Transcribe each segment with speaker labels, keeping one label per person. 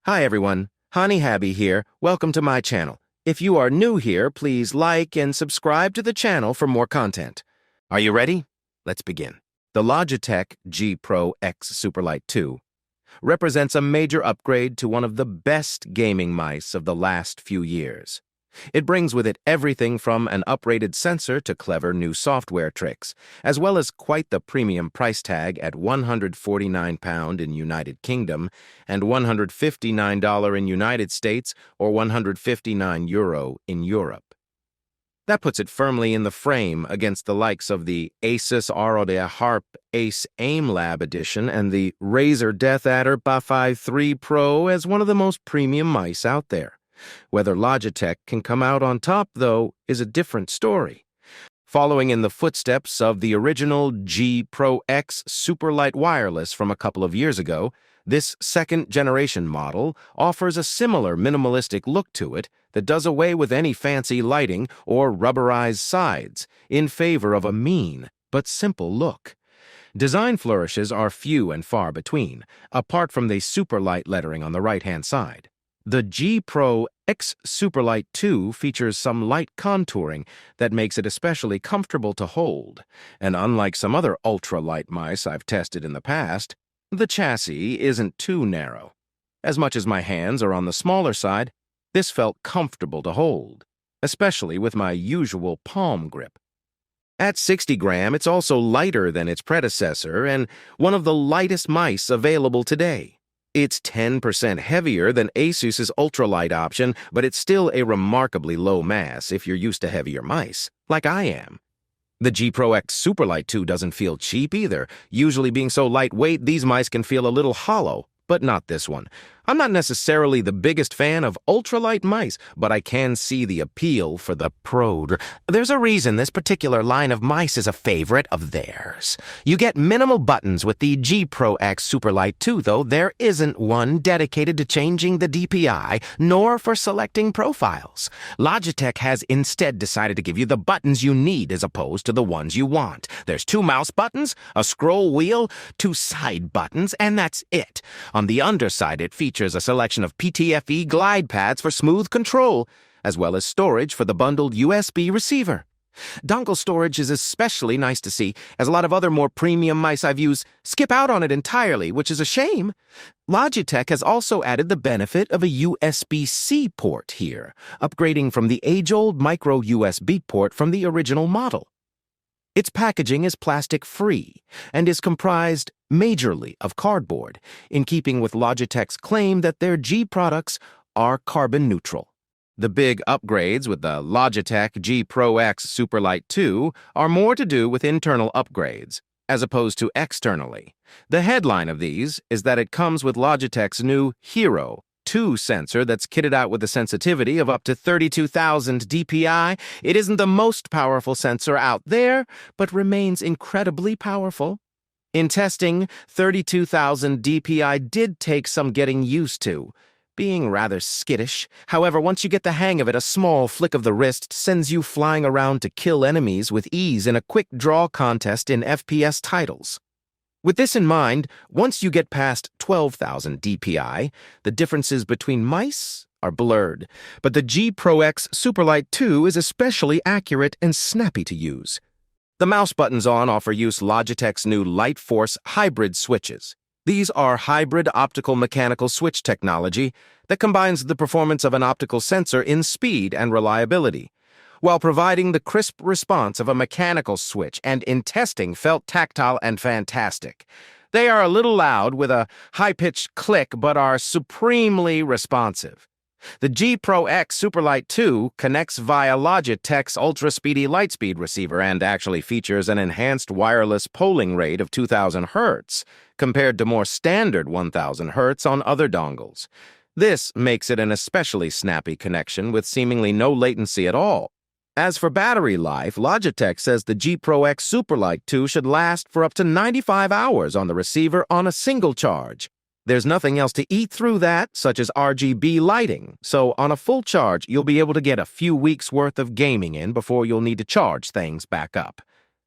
Speaker 1: Hi everyone, Hani Habi here. Welcome to my channel. If you are new here, please like and subscribe to the channel for more content. Are you ready? Let's begin. The Logitech G Pro X Superlight 2 represents a major upgrade to one of the best gaming mice of the last few years. It brings with it everything from an uprated sensor to clever new software tricks, as well as quite the premium price tag at £149 in United Kingdom and $159 in United States or €159 in Europe. That puts it firmly in the frame against the likes of the Asus ROG Harp Ace Aim Lab Edition and the Razer DeathAdder Dpi 3 Pro as one of the most premium mice out there. Whether Logitech can come out on top, though, is a different story. Following in the footsteps of the original G Pro X Superlight wireless from a couple of years ago, this second-generation model offers a similar minimalistic look to it that does away with any fancy lighting or rubberized sides in favor of a mean but simple look. Design flourishes are few and far between, apart from the Superlight lettering on the right-hand side. The G Pro X Superlight 2 features some light contouring that makes it especially comfortable to hold, and unlike some other ultra-light mice I've tested in the past, the chassis isn't too narrow. As much as my hands are on the smaller side, this felt comfortable to hold, especially with my usual palm grip. At 60 grams, it's also lighter than its predecessor and one of the lightest mice available today. It's 10% heavier than Asus's ultralight option, but it's still a remarkably low mass if you're used to heavier mice, like I am. The G Pro X Superlight 2 doesn't feel cheap either. Usually being so lightweight, these mice can feel a little hollow, but not this one. I'm not necessarily the biggest fan of ultralight mice, but I can see the appeal for the Pro. There's a reason this particular line of mice is a favorite of theirs. You get minimal buttons with the G Pro X Superlight 2, though there isn't one dedicated to changing the DPI, nor for selecting profiles. Logitech has instead decided to give you the buttons you need as opposed to the ones you want. There's 2 mouse buttons, a scroll wheel, 2 side buttons, and that's it. On the underside, it features a selection of PTFE glide pads for smooth control, as well as storage for the bundled USB receiver. Dongle storage is especially nice to see, as a lot of other more premium mice I've used skip out on it entirely, which is a shame. Logitech has also added the benefit of a USB-C port here, upgrading from the age-old micro USB port from the original model. Its packaging is plastic-free and is comprised majorly of cardboard, in keeping with Logitech's claim that their G products are carbon neutral. The big upgrades with the Logitech G Pro X Superlight 2 are more to do with internal upgrades, as opposed to externally. The headline of these is that it comes with Logitech's new Hero 2 sensor that's kitted out with a sensitivity of up to 32,000 dpi. It isn't the most powerful sensor out there, but remains incredibly powerful. In testing, 32,000 dpi did take some getting used to, being rather skittish. However, once you get the hang of it, a small flick of the wrist sends you flying around to kill enemies with ease in a quick draw contest in FPS titles. With this in mind, once you get past 12,000 dpi, the differences between mice are blurred, but the G Pro X Superlight 2 is especially accurate and snappy to use. The mouse buttons offer use Logitech's new Light Force hybrid switches. These are hybrid optical-mechanical switch technology that combines the performance of an optical sensor in speed and reliability, while providing the crisp response of a mechanical switch, and in testing felt tactile and fantastic. They are a little loud with a high-pitched click, but are supremely responsive. The G Pro X Superlight 2 connects via Logitech's ultra-speedy Lightspeed receiver and actually features an enhanced wireless polling rate of 2,000 Hz, compared to more standard 1,000 Hz on other dongles. This makes it an especially snappy connection with seemingly no latency at all. As for battery life, Logitech says the G Pro X Superlight 2 should last for up to 95 hours on the receiver on a single charge. There's nothing else to eat through that, such as RGB lighting, so on a full charge, you'll be able to get a few weeks' worth of gaming in before you'll need to charge things back up.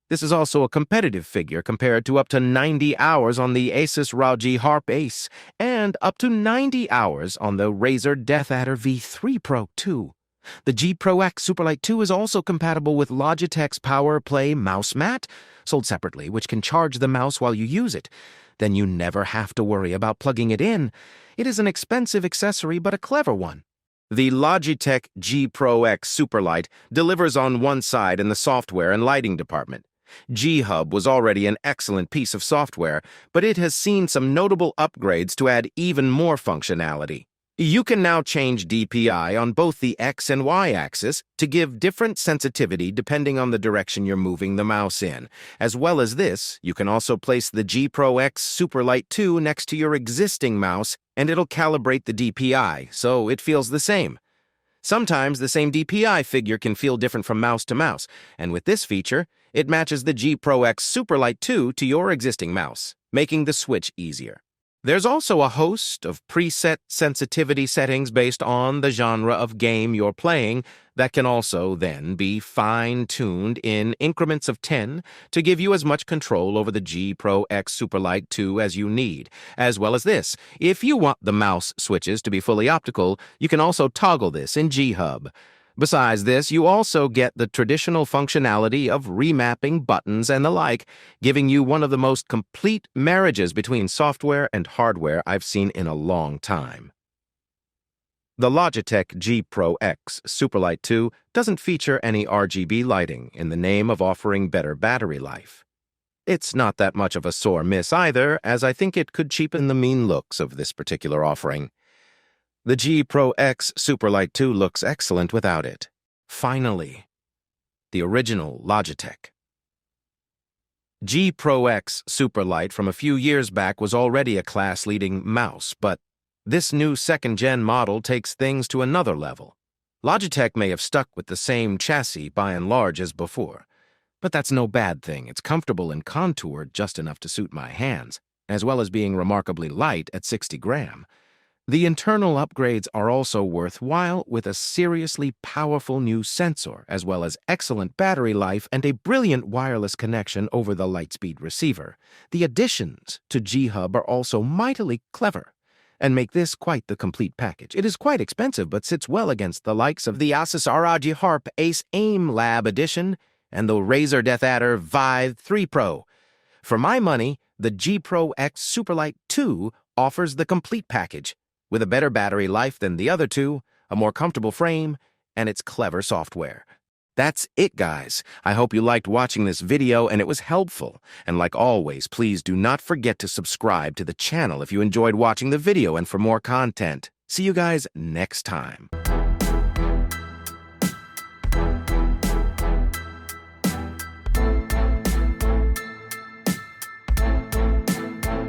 Speaker 1: This is also a competitive figure compared to up to 90 hours on the Asus ROG Harp Ace and up to 90 hours on the Razer DeathAdder V3 Pro 2. The G Pro X Superlight 2 is also compatible with Logitech's Power Play mouse mat, sold separately, which can charge the mouse while you use it. Then you never have to worry about plugging it in. It is an expensive accessory, but a clever one. The Logitech G Pro X Superlight delivers on one side in the software and lighting department. G-Hub was already an excellent piece of software, but it has seen some notable upgrades to add even more functionality. You can now change DPI on both the X and Y axis to give different sensitivity depending on the direction you're moving the mouse in. As well as this, you can also place the G Pro X Superlight 2 next to your existing mouse and it'll calibrate the DPI, so it feels the same. Sometimes the same DPI figure can feel different from mouse to mouse, and with this feature, it matches the G Pro X Superlight 2 to your existing mouse, making the switch easier. There's also a host of preset sensitivity settings based on the genre of game you're playing that can also then be fine-tuned in increments of 10 to give you as much control over the G Pro X Superlight 2 as you need. As well as this, if you want the mouse switches to be fully optical, you can also toggle this in G-Hub. Besides this, you also get the traditional functionality of remapping buttons and the like, giving you one of the most complete marriages between software and hardware I've seen in a long time. The Logitech G Pro X Superlight 2 doesn't feature any RGB lighting in the name of offering better battery life. It's not that much of a sore miss either, as I think it could cheapen the mean looks of this particular offering. The G Pro X Superlight 2 looks excellent without it. Finally, the original Logitech. G Pro X Superlight from a few years back was already a class-leading mouse, but this new second-gen model takes things to another level. Logitech may have stuck with the same chassis by and large as before, but that's no bad thing. It's comfortable and contoured just enough to suit my hands, as well as being remarkably light at 60 grams. The internal upgrades are also worthwhile with a seriously powerful new sensor, as well as excellent battery life and a brilliant wireless connection over the Lightspeed receiver. The additions to G-Hub are also mightily clever and make this quite the complete package. It is quite expensive, but sits well against the likes of the Asus ROG Harp Ace Aim Lab Edition and the Razer DeathAdder V3 Pro. For my money, the G Pro X Superlight 2 offers the complete package, with a better battery life than the other two, a more comfortable frame, and its clever software. That's it, guys. I hope you liked watching this video and it was helpful. And like always, please do not forget to subscribe to the channel if you enjoyed watching the video and for more content. See you guys next time.